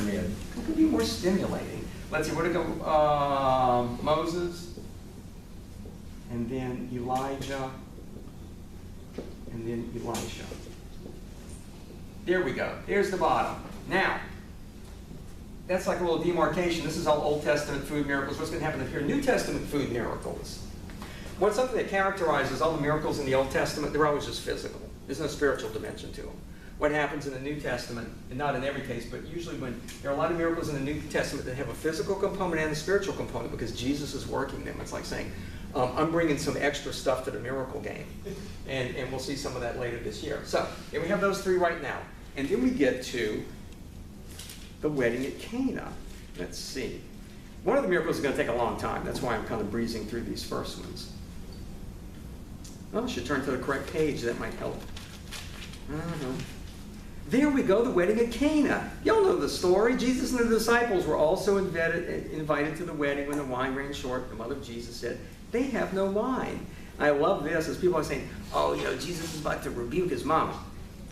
read. What could be more stimulating? Let's see, where to go? Moses, and then Elijah, and then Elisha. There we go. There's the bottom. Now, that's like a little demarcation. This is all Old Testament food miracles. What's going to happen here? New Testament food miracles. What's something that characterizes all the miracles in the Old Testament? They're always just physical. There's no spiritual dimension to them. What happens in the New Testament, and not in every case, but usually when there are a lot of miracles in the New Testament that have a physical component and a spiritual component because Jesus is working them. It's like saying, I'm bringing some extra stuff to the miracle game. And we'll see some of that later this year. So, here we have those three right now. And then we get to the wedding at Cana. Let's see. One of the miracles is going to take a long time. That's why I'm kind of breezing through these first ones. Well, I should turn to the correct page. That might help. There we go, the wedding at Cana. Y'all know the story. Jesus and the disciples were also invited to the wedding when the wine ran short. The mother of Jesus said, they have no wine. I love this as people are saying, oh, Jesus is about to rebuke his mama.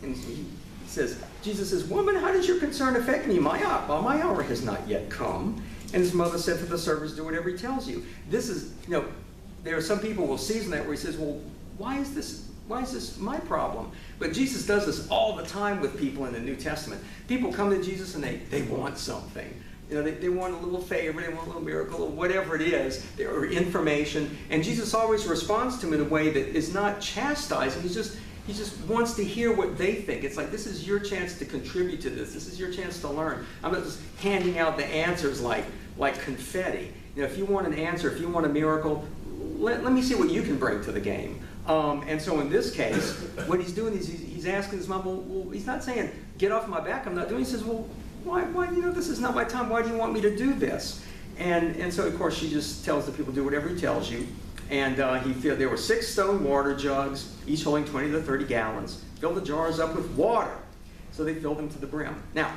And he says, Jesus says, woman, how does your concern affect me? My hour has not yet come. And his mother said to the servants, do whatever he tells you. This is, there are some people who will season that where he says, well, why is this my problem? But Jesus does this all the time with people in the New Testament. People come to Jesus and they want something. They want a little favor, they want a little miracle, or whatever it is, or information. And Jesus always responds to them in a way that is not chastising. He just wants to hear what they think. It's like, this is your chance to contribute to this. This is your chance to learn. I'm not just handing out the answers like confetti. If you want an answer, if you want a miracle, let me see what you can bring to the game. And so in this case, what he's doing is he's asking his mom, well, he's not saying, get off my back, I'm not doing it. He says, well, why, this is not my time. Why do you want me to do this? And so, of course, she just tells the people, do whatever he tells you. And there were 6 stone water jugs, each holding 20 to 30 gallons. Fill the jars up with water. So they filled them to the brim. Now,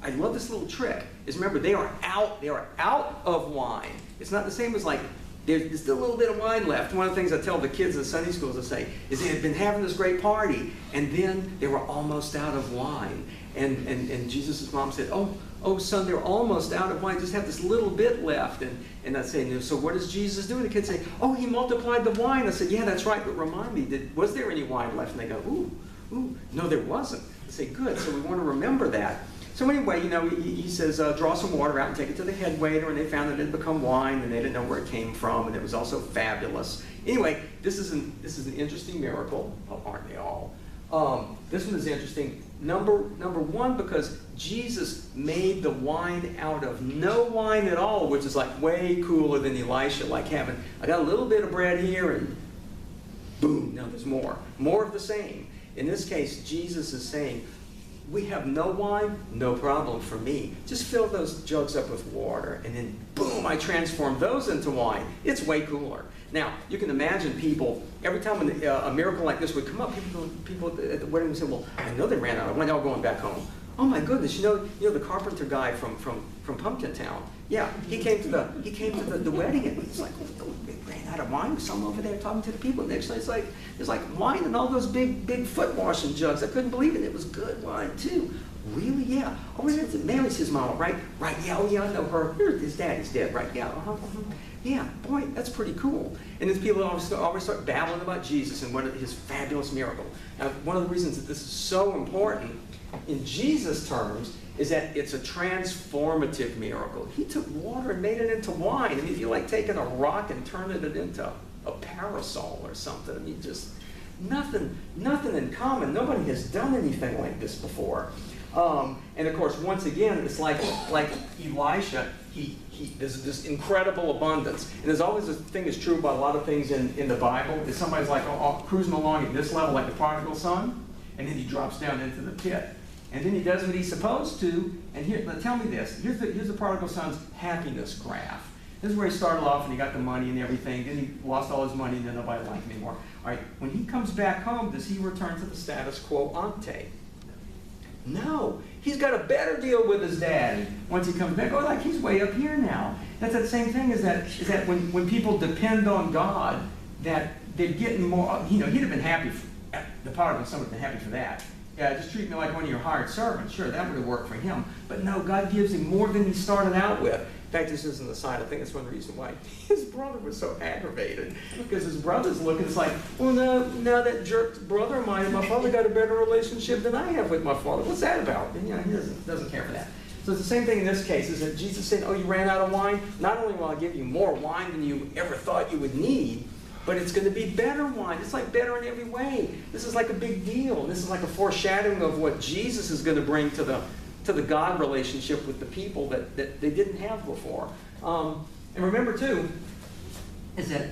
I love this little trick. Is remember, they are out of wine. It's not the same as like, there's still a little bit of wine left. One of the things I tell the kids in Sunday schools, I say, is they had been having this great party, and then they were almost out of wine. And Jesus' mom said, oh, son, they're almost out of wine. Just have this little bit left. And I say, so what does Jesus do? And the kids say, oh, he multiplied the wine. I said, yeah, that's right, but remind me, was there any wine left? And they go, ooh, no, there wasn't. I say, good, so we want to remember that. So anyway, he says, draw some water out and take it to the head waiter, and they found that it had become wine, and they didn't know where it came from, and it was also fabulous. Anyway, this is an interesting miracle. Oh, aren't they all? This one is interesting. Number one, because Jesus made the wine out of no wine at all, which is like way cooler than Elisha, like having, I got a little bit of bread here, and boom, now there's more. More of the same. In this case, Jesus is saying, we have no wine, no problem for me. Just fill those jugs up with water, and then boom, I transform those into wine. It's way cooler. Now, you can imagine people, every time a miracle like this would come up, people at the wedding would say, well, I know they ran out of wine, they're all going back home. Oh my goodness, you know the carpenter guy from Pumpkin Town. Yeah, he came to the wedding, and he's like, they ran out of wine. Some over there talking to the people. Next night, it's like there's like wine in all those big foot washing jugs. I couldn't believe it. It was good wine too. Really? Yeah. Oh, Mary's his mama, right? Right. Yeah. Oh, yeah. I know her. His daddy's dead, right? Yeah. Yeah. Boy, that's pretty cool. And then people always start babbling about Jesus and his fabulous miracle. Now, one of the reasons that this is so important in Jesus' terms is that it's a transformative miracle. He took water and made it into wine. I mean, if you like taking a rock and turning it into a parasol or something, I mean, just nothing in common. Nobody has done anything like this before. And of course, once again, it's like Elisha. There's this incredible abundance. And there's always this thing that's true about a lot of things in the Bible. Is somebody's like cruising along at this level, like the prodigal son, and then he drops down into the pit. And then he does what he's supposed to. And here, tell me this. Here's the prodigal son's happiness graph. This is where he started off and he got the money and everything. Then he lost all his money and then nobody liked him anymore. All right, when he comes back home, does he return to the status quo ante? No. He's got a better deal with his dad. Once he comes back, like he's way up here now. That's that same thing is that when people depend on God, that they're getting more, he'd have been happy, the prodigal son would have been happy for that. Yeah, just treat me like one of your hired servants. Sure, that would have worked for him. But no, God gives him more than he started out with. In fact, this isn't the side. I think that's one of the reasons why his brother was so aggravated. Because his brother's looking, it's like, well, now that jerk brother of mine and my father got a better relationship than I have with my father. What's that about? And, he doesn't care for that. So it's the same thing in this case, is that Jesus said, oh, you ran out of wine? Not only will I give you more wine than you ever thought you would need, but it's going to be better wine. It's like better in every way. This is like a big deal. This is like a foreshadowing of what Jesus is going to bring to the God relationship with the people that they didn't have before. And remember too, is that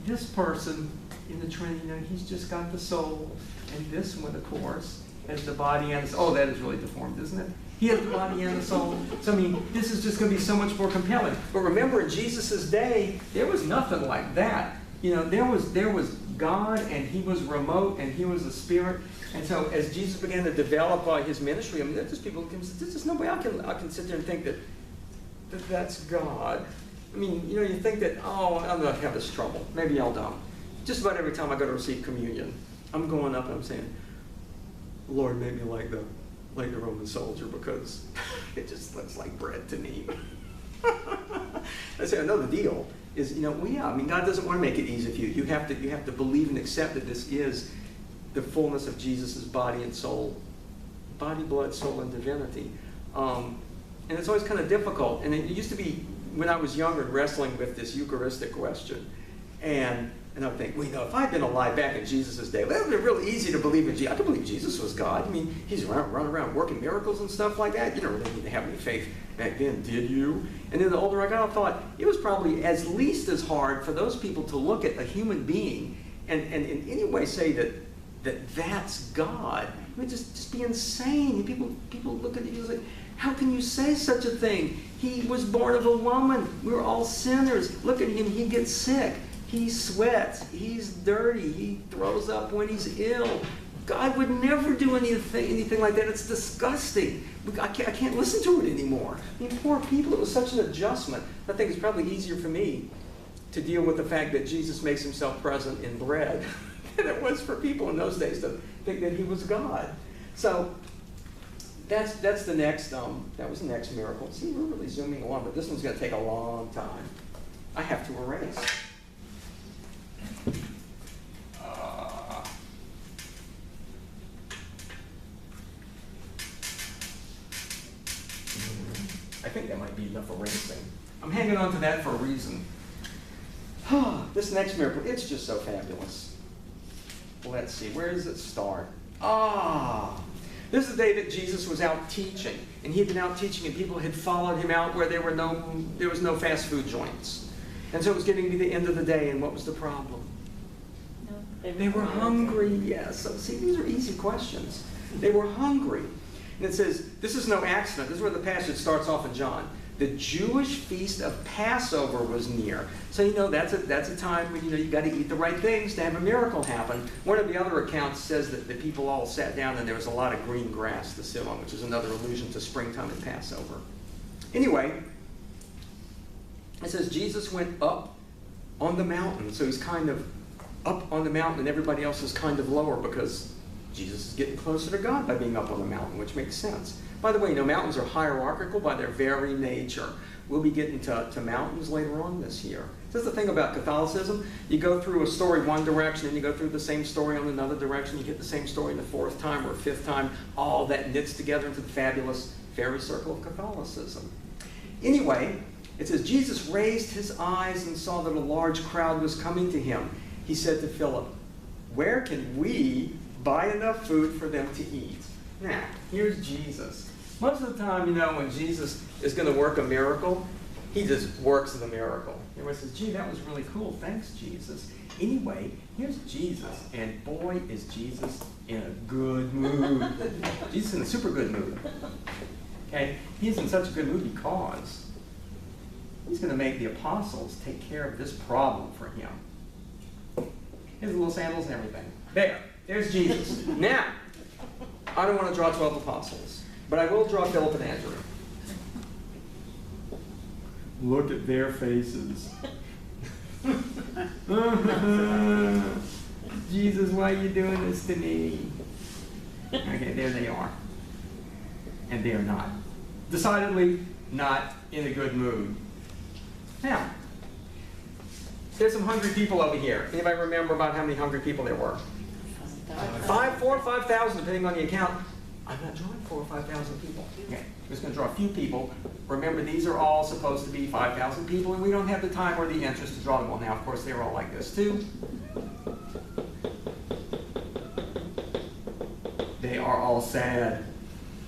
this person in the Trinity, he's just got the soul, and this one, of course, has the body and the soul. Oh, that is really deformed, isn't it? He has the body and the soul. So, this is just going to be so much more compelling. But remember, in Jesus' day, there was nothing like that. There was God, and he was remote, and he was a spirit. And so, as Jesus began to develop his ministry, there's just people who say, there's no way I can sit there and think that's God. You think that, oh, I'm going to have this trouble. Maybe I'll don't. Just about every time I go to receive communion, I'm going up and I'm saying, Lord, make me like the Roman soldier, because it just looks like bread to me. I say, another deal is, God doesn't want to make it easy for you. You have to believe and accept that this is the fullness of Jesus' body and soul, body, blood, soul, and divinity. And it's always kind of difficult. And it used to be, when I was younger, wrestling with this Eucharistic question. And I would think, if I'd been alive back in Jesus' day, that would be really easy to believe in Jesus. I could believe Jesus was God. He's running around working miracles and stuff like that. You don't really need to have any faith back then, did you? And then the older I got, I thought it was probably at least as hard for those people to look at a human being and in any way say that's God. It would just be insane. People look at you and say, how can you say such a thing? He was born of a woman. We're all sinners. Look at him. He gets sick. He sweats. He's dirty. He throws up when he's ill. God would never do anything like that. It's disgusting. I can't listen to it anymore. Poor people. It was such an adjustment. I think it's probably easier for me to deal with the fact that Jesus makes himself present in bread than it was for people in those days to think that he was God. So that's the next. That was the next miracle. See, we're really zooming along, but this one's going to take a long time. I have to erase. I think that might be enough erasing. I'm hanging on to that for a reason. This next miracle, it's just so fabulous. Let's see, where does it start? This is the day that Jesus was out teaching, and he'd been out teaching, and people had followed him out where there was no fast food joints. And so it was getting to be the end of the day, and what was the problem? They were hungry, yes. So see, these are easy questions. They were hungry. And it says, this is no accident. This is where the passage starts off in John. The Jewish feast of Passover was near. So, that's a time when, you got to eat the right things to have a miracle happen. One of the other accounts says that the people all sat down and there was a lot of green grass to sit on, which is another allusion to springtime and Passover. Anyway, it says Jesus went up on the mountain. So he's kind of up on the mountain and everybody else is kind of lower because Jesus is getting closer to God by being up on the mountain, which makes sense. By the way, mountains are hierarchical by their very nature. We'll be getting to mountains later on this year. This is the thing about Catholicism. You go through a story one direction, and you go through the same story on another direction. You get the same story the fourth time or fifth time. All that knits together into the fabulous fairy circle of Catholicism. Anyway, it says, Jesus raised his eyes and saw that a large crowd was coming to him. He said to Philip, where can we buy enough food for them to eat? Now, here's Jesus. Most of the time, when Jesus is going to work a miracle, he just works the miracle. Everybody says, gee, that was really cool. Thanks, Jesus. Anyway, here's Jesus. And boy, is Jesus in a good mood. Jesus is in a super good mood. Okay? He's in such a good mood because he's going to make the apostles take care of this problem for him. His little sandals and everything. There's Jesus. Now, I don't want to draw 12 apostles, but I will draw Philip and Andrew. Look at their faces. Jesus, why are you doing this to me? Okay, there they are. And they are not. Decidedly not in a good mood. Now, there's some hungry people over here. Anybody remember about how many hungry people there were? 4 or 5,000, depending on the account. I'm not drawing 4 or 5,000 people. Okay, I'm just going to draw a few people. Remember, these are all supposed to be 5,000 people, and we don't have the time or the interest to draw them all. Now, of course, they're all like this, too. They are all sad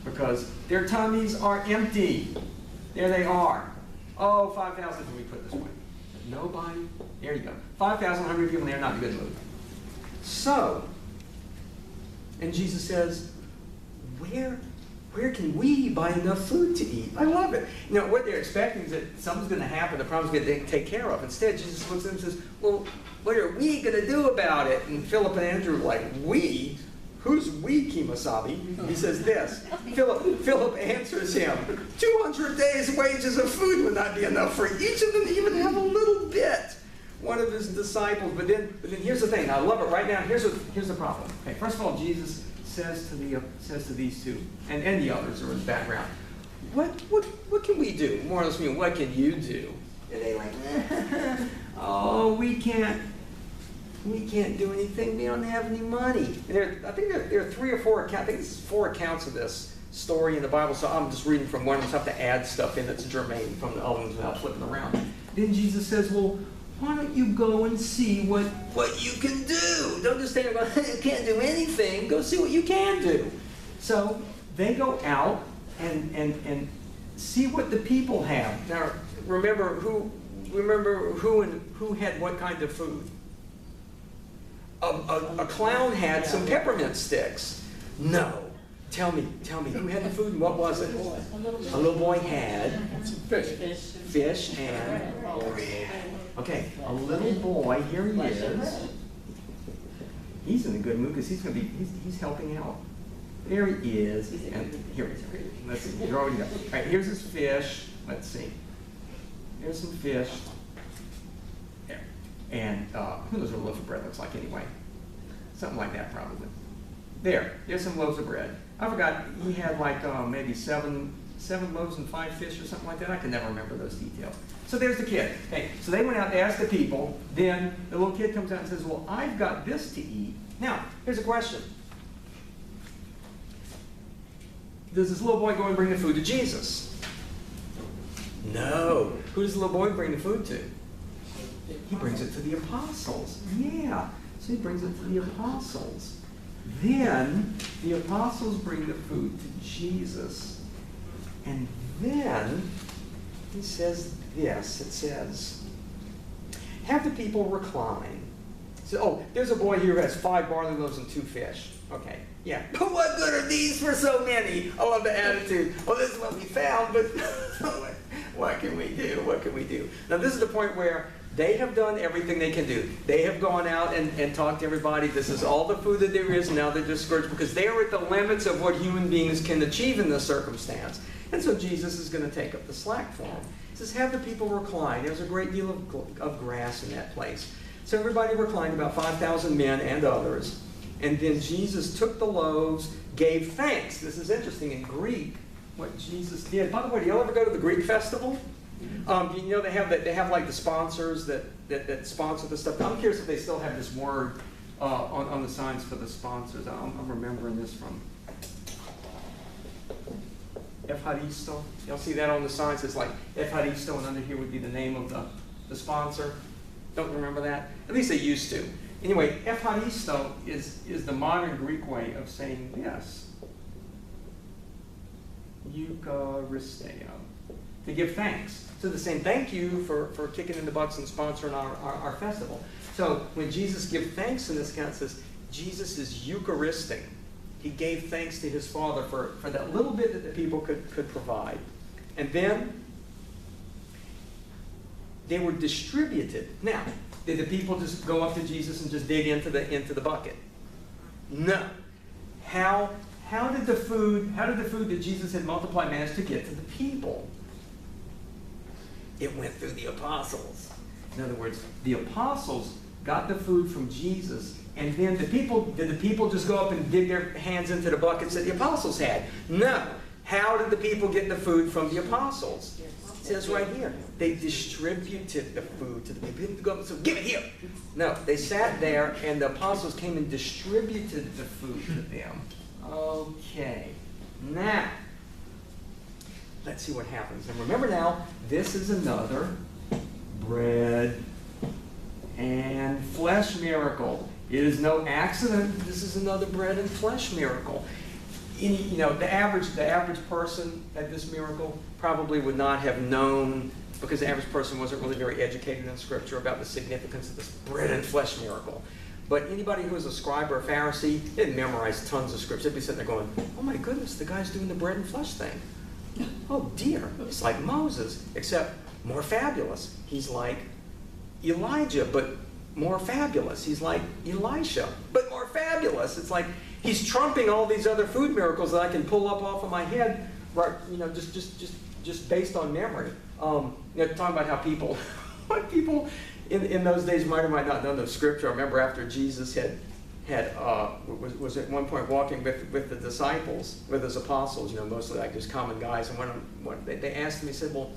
because their tummies are empty. There they are. Oh, 5,000, can we put it this way? Nobody. There you go. 5,000 hungry people, and they're not in a good mood. So, and Jesus says, where can we buy enough food to eat? I love it. You know, what they're expecting is that something's going to happen, the problem's going to take care of. Instead, Jesus looks at them and says, well, what are we going to do about it? And Philip and Andrew are like, we? Who's we, Kimasabi? He says this. Philip answers him, 200 days' wages of food would not be enough for each of them to even have a little bit. One of his disciples, but then here's the thing. I love it right now. Here's the problem. Okay, first of all, Jesus says to these two and the others who are in the background, what can we do? More or less, mean, what can you do? And they like, oh, we can't do anything. We don't have any money. And I think there are 3 or 4 accounts. I think this is 4 accounts of this story in the Bible. So I'm just reading from one. I just have to add stuff in that's germane from the other ones without flipping around. Then Jesus says, well, why don't you go and see what you can do? Don't just stand there going, you can't do anything. Go see what you can do. So they go out and see what the people have. Now, remember who had what kind of food? A clown had some peppermint sticks. No. Tell me, who had the food and what was it? A little boy had fish and okay, a little boy, here he is. He's in a good mood because he's helping out. There he is. And here he is. Let's see. Here we go. All right, here's his fish. Let's see. Here's some fish. There. And who knows what a loaf of bread looks like anyway? Something like that probably. There's some loaves of bread. I forgot he had like maybe seven loaves and 5 fish or something like that. I can never remember those details. So there's the kid. Okay, so they went out to ask the people. Then the little kid comes out and says, well, I've got this to eat. Now, here's a question. Does this little boy go and bring the food to Jesus? No. Who does the little boy bring the food to? He brings it to the apostles. Yeah. So he brings it to the apostles. Then the apostles bring the food to Jesus. And then he says this. It says, have the people recline. So, oh, there's a boy here who has 5 barley loaves and 2 fish. Okay, yeah. But what good are these for so many? I love the attitude. Well, this is what we found, but what can we do? What can we do? Now, this is the point where they have done everything they can do. They have gone out and talked to everybody. This is all the food that there is. Now they're discouraged because they are at the limits of what human beings can achieve in this circumstance. And so Jesus is going to take up the slack for them. He says, have the people recline. There's a great deal of grass in that place. So everybody reclined, about 5,000 men and others. And then Jesus took the loaves, gave thanks. This is interesting in Greek, what Jesus did. By the way, do you ever go to the Greek festival? You know, they have like the sponsors that sponsor the stuff. I'm curious if they still have this word on the signs for the sponsors. I'm remembering this from Evharisto. Y'all see that on the signs? It's like Evharisto, and under here would be the name of the sponsor. Don't remember that? At least they used to. Anyway, Evharisto is the modern Greek way of saying this. Eucharisteo. To give thanks. So the same thank you for kicking in the butts and sponsoring our festival. So when Jesus gives thanks in this account, it says Jesus is Eucharisting. He gave thanks to his Father for that little bit that the people could provide. And then they were distributed. Now, did the people just go up to Jesus and just dig into the bucket? No. How did the food that Jesus had multiplied manage to get to the people? It went through the apostles. In other words, the apostles got the food from Jesus, and then did the people just go up and dig their hands into the buckets that the apostles had? No. How did the people get the food from the apostles? It says right here, they distributed the food to the people. They didn't go up and say, give it here. No, they sat there and the apostles came and distributed the food to them. Okay, now, let's see what happens. And remember now, this is another bread and flesh miracle. It is no accident. This is another bread and flesh miracle. You know, the average person at this miracle probably would not have known, because the average person wasn't really very educated in Scripture, about the significance of this bread and flesh miracle. But anybody who was a scribe or a Pharisee, they didn't memorize tons of Scripture. They'd be sitting there going, oh my goodness, the guy's doing the bread and flesh thing. Oh dear, he's like Moses, except more fabulous. He's like Elijah, but more fabulous. He's like Elisha, but more fabulous. It's like he's trumping all these other food miracles that I can pull up off of my head, right? You know, just based on memory. You know, talking about how people, what people in those days might or might not know the Scripture. I remember after Jesus was at one point walking with the disciples, with his apostles. You know, mostly like just common guys. And they asked him, he said, well,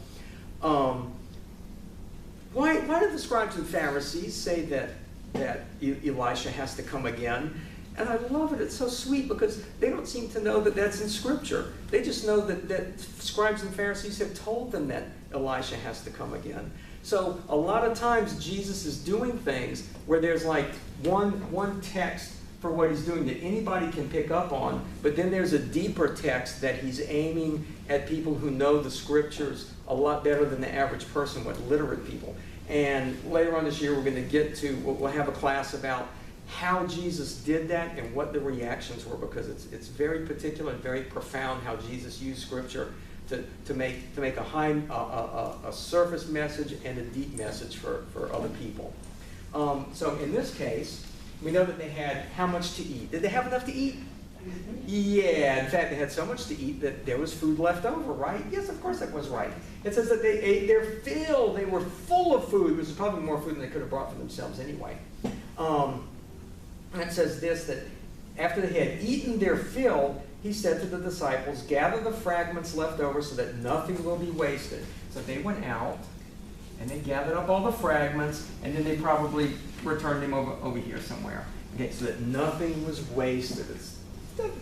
why do the scribes and Pharisees say that Elisha has to come again? And I love it. It's so sweet because they don't seem to know that that's in Scripture. They just know that scribes and Pharisees have told them that Elisha has to come again. So a lot of times Jesus is doing things where there's like one text for what he's doing that anybody can pick up on, but then there's a deeper text that he's aiming at people who know the Scriptures a lot better than the average person, what literate people. And later on this year, we're going to get to, we'll have a class about how Jesus did that and what the reactions were, because it's very particular and very profound how Jesus used Scripture to make a surface message and a deep message for other people. So in this case, we know that they had how much to eat. Did they have enough to eat? Yeah, in fact, they had so much to eat that there was food left over, right? Yes, of course that was right. It says that they ate their fill. They were full of food. It was probably more food than they could have brought for themselves anyway. And it says this, that after they had eaten their fill, he said to the disciples, gather the fragments left over so that nothing will be wasted. So they went out and they gathered up all the fragments, and then they probably returned them over here somewhere. Okay, so that nothing was wasted. It's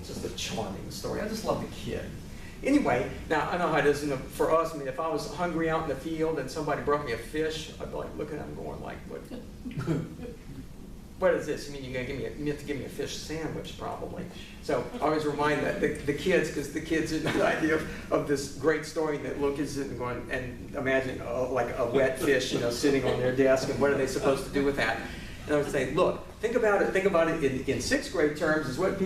just a charming story. I just love the kid. Anyway, now I know how it is, you know, for us. I mean, if I was hungry out in the field and somebody brought me a fish, I'd be like looking at them going like, what is this? You mean you have to give me a fish sandwich, probably. So I always remind the kids, because the kids have the idea of this great story that look is going and imagine like a wet fish, you know, sitting on their desk, and what are they supposed to do with that? And I would say, look, think about it in sixth grade terms, is what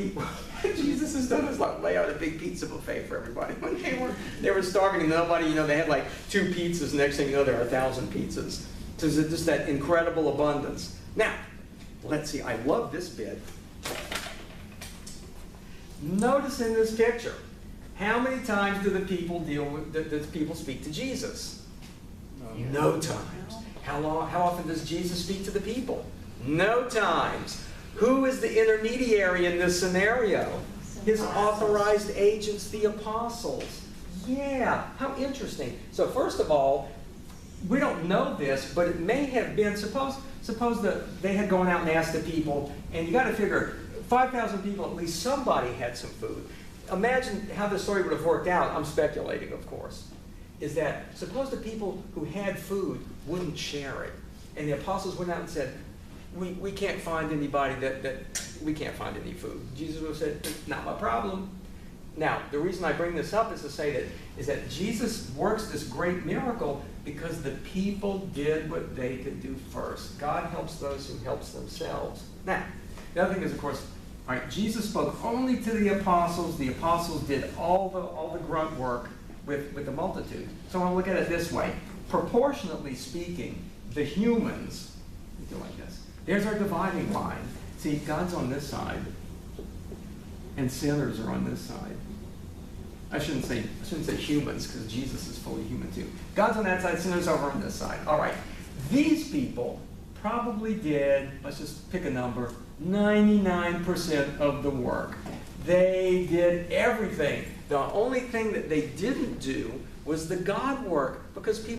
Jesus has done is like lay out a big pizza buffet for everybody. When they were starving and nobody, you know, they had like 2 pizzas, next thing you know there are 1,000 pizzas. So it's just that incredible abundance. Now, let's see, I love this bit. Notice in this picture, how many times do the people speak to Jesus? No times. How often does Jesus speak to the people? No times. Who is the intermediary in this scenario? His authorized agents, the apostles. Yeah, how interesting. So first of all, we don't know this, but it may have been, suppose that they had gone out and asked the people, and you got to figure, 5,000 people, at least somebody had some food. Imagine how the story would have worked out. I'm speculating, of course. Is that, suppose the people who had food wouldn't share it. And the apostles went out and said, we can't find anybody we can't find any food. Jesus would have said, not my problem. Now, the reason I bring this up is to say that Jesus works this great miracle because the people did what they could do first. God helps those who helps themselves. Now, the other thing is, of course, all right, Jesus spoke only to the apostles. The apostles did all the grunt work with the multitude. So I want to look at it this way. Proportionately speaking, the humans, we do like this. There's our dividing line. See, God's on this side, and sinners are on this side. I shouldn't say humans, because Jesus is fully human too. God's on that side, sinners over on this side. All right. These people, probably did, let's just pick a number, 99% of the work. They did everything. The only thing that they didn't do was the God work, because people